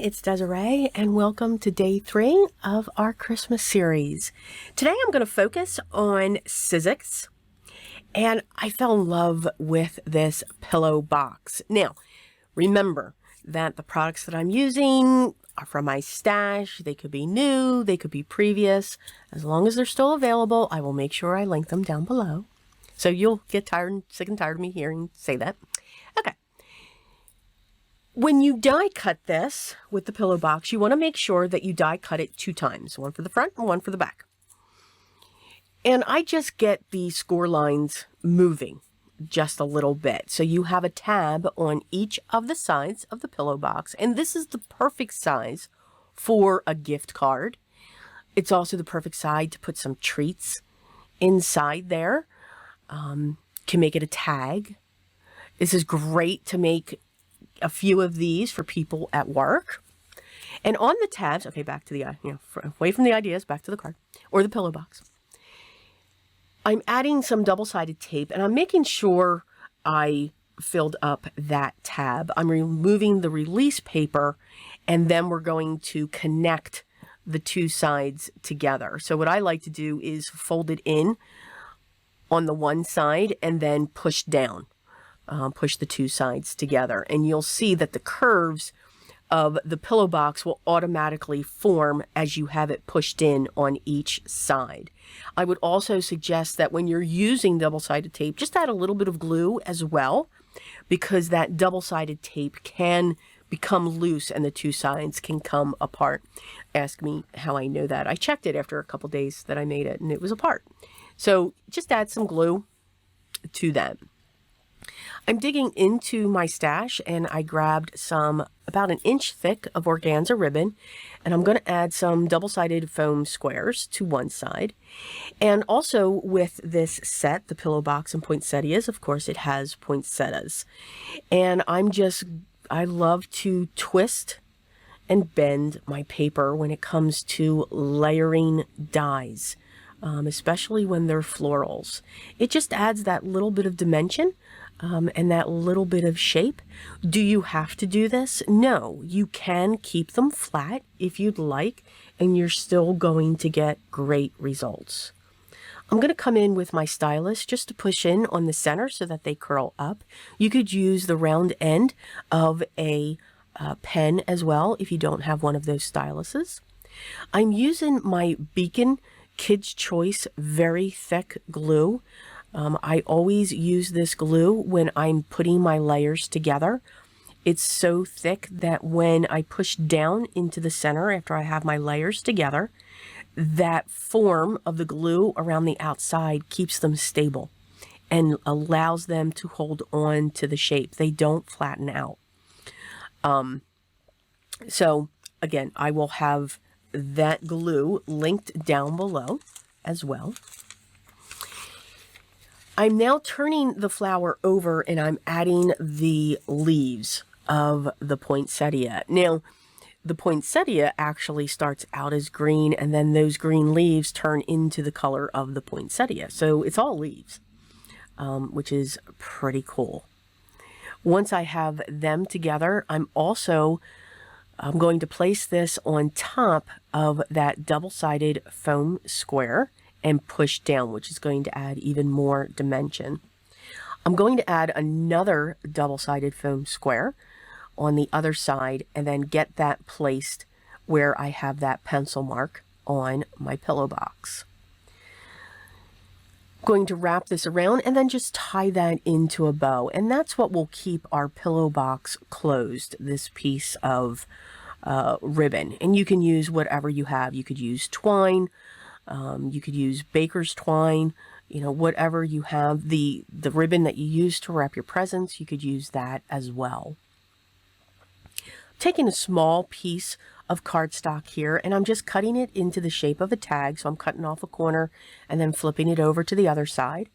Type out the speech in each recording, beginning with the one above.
it's Desiree and welcome to day 3 of our Christmas series. Today I'm going to focus on Sizzix, and I fell in love with this pillow box. Now, remember that the products that I'm using are from my stash. They could be new, they could be previous. As long as they're still available, I will make sure I link them down below. So you'll get sick and tired of me hearing say that. Okay. When you die cut this with the pillow box, you want to make sure that you die cut it 2 times, one for the front and one for the back. And I just get the score lines moving just a little bit. So you have a tab on each of the sides of the pillow box, and this is the perfect size for a gift card. It's also the perfect size to put some treats inside there. Can make it a tag. This is great to make a few of these for people at work. And on the tabs, okay, back to the, away from the ideas, back to the card or the pillow box. I'm adding some double-sided tape, and I'm making sure I filled up that tab. I'm removing the release paper, and then we're going to connect the 2 sides together. So what I like to do is fold it in on the one side and then push down. Push the 2 sides together, and you'll see that the curves of the pillow box will automatically form as you have it pushed in on each side. I would also suggest that when you're using double-sided tape, just add a little bit of glue as well, because that double-sided tape can become loose and the 2 sides can come apart. Ask me how I know that. I checked it after a couple days that I made it, and it was apart. So just add some glue to that. I'm digging into my stash, and I grabbed some about 1 inch thick of organza ribbon, and I'm going to add some double-sided foam squares to one side. And also with this set, the pillow box and poinsettias, of course it has poinsettias. And I love to twist and bend my paper when it comes to layering dies, especially when they're florals. It just adds that little bit of dimension. And that little bit of shape. Do you have to do this? No, you can keep them flat if you'd like, and you're still going to get great results. I'm going to come in with my stylus just to push in on the center so that they curl up. You could use the round end of a pen as well if you don't have one of those styluses. I'm using my Beacon Kids Choice very thick glue. I always use this glue when I'm putting my layers together. It's so thick that when I push down into the center after I have my layers together, that form of the glue around the outside keeps them stable and allows them to hold on to the shape. They don't flatten out. So again, I will have that glue linked down below as well. I'm now turning the flower over, and I'm adding the leaves of the poinsettia. Now, the poinsettia actually starts out as green, and then those green leaves turn into the color of the poinsettia. So it's all leaves, which is pretty cool. Once I have them together, I'm going to place this on top of that double-sided foam square and push down, which is going to add even more dimension. I'm going to add another double-sided foam square on the other side and then get that placed where I have that pencil mark on my pillow box. I'm going to wrap this around and then just tie that into a bow, and that's what will keep our pillow box closed, this piece of ribbon. And you can use whatever you have. You could use twine, you could use baker's twine, whatever you have. The ribbon that you use to wrap your presents, you could use that as well. I'm taking a small piece of cardstock here, and I'm just cutting it into the shape of a tag. So I'm cutting off a corner and then flipping it over to the other side.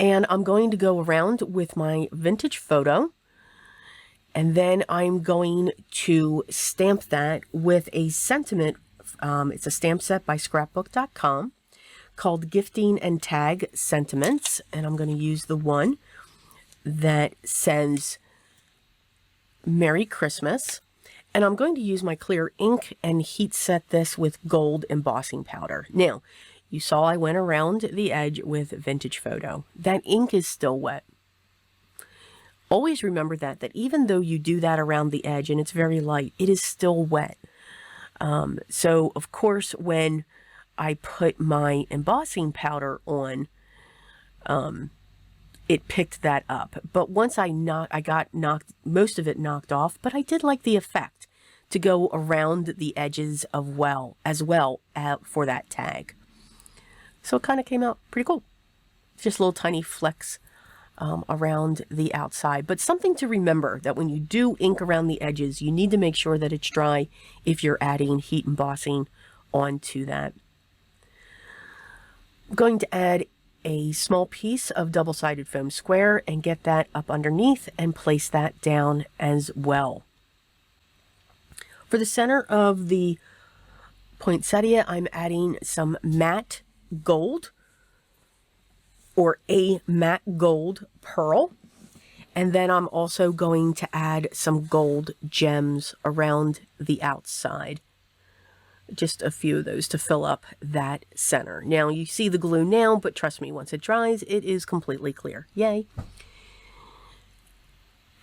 And I'm going to go around with my vintage photo, and then I'm going to stamp that with a sentiment. It's a stamp set by scrapbook.com called Gifting and Tag Sentiments, and I'm going to use the one that says Merry Christmas, And I'm going to use my clear ink and heat set this with gold embossing powder. Now, you saw I went around the edge with Vintage Photo. That ink is still wet. Always remember that even though you do that around the edge and it's very light, it is still wet. So, of course, when I put my embossing powder on, it picked that up. But once I got most of it knocked off, but I did like the effect to go around the edges as well for that tag. So it kind of came out pretty cool. Just little tiny flecks around the outside. But something to remember, that when you do ink around the edges, you need to make sure that it's dry if you're adding heat embossing onto that. I'm going to add a small piece of double-sided foam square and get that up underneath and place that down as well. For the center of the poinsettia, I'm adding some matte gold, or a matte gold pearl, and then I'm also going to add some gold gems around the outside. Just a few of those to fill up that center. Now you see the glue now, but trust me, once it dries, it is completely clear. Yay!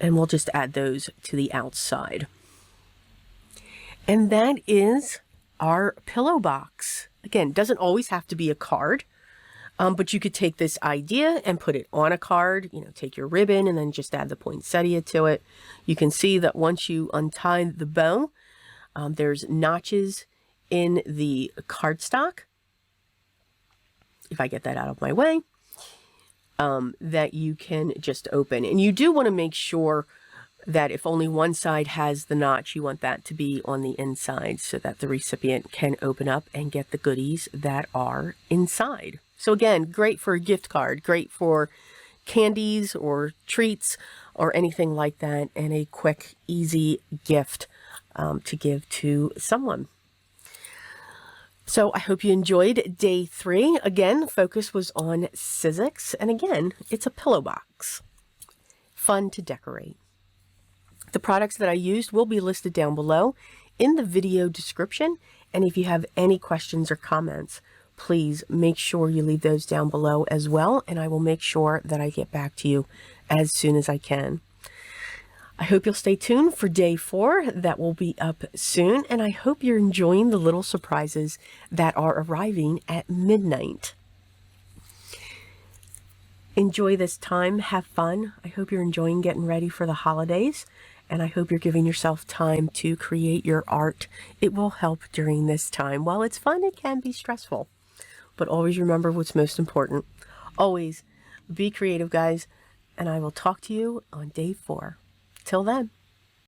And we'll just add those to the outside. And that is our pillow box. Again, doesn't always have to be a card, but you could take this idea and put it on a card. You know, take your ribbon and then just add the poinsettia to it. You can see that once you untie the bow, there's notches in the cardstock, if I get that out of my way, that you can just open. And you do want to make sure that if only one side has the notch, you want that to be on the inside so that the recipient can open up and get the goodies that are inside. So again, great for a gift card, great for candies or treats or anything like that, and a quick, easy gift to give to someone. So I hope you enjoyed day 3. Again, focus was on Sizzix, and again, it's a pillow box. Fun to decorate. The products that I used will be listed down below in the video description, and if you have any questions or comments, please make sure you leave those down below as well, and I will make sure that I get back to you as soon as I can. I hope you'll stay tuned for day 4. That will be up soon, and I hope you're enjoying the little surprises that are arriving at midnight. Enjoy this time, have fun. I hope you're enjoying getting ready for the holidays, and I hope you're giving yourself time to create your art. It will help during this time. While it's fun, it can be stressful, but always remember what's most important. Always be creative, guys, and I will talk to you on day 4. Till then.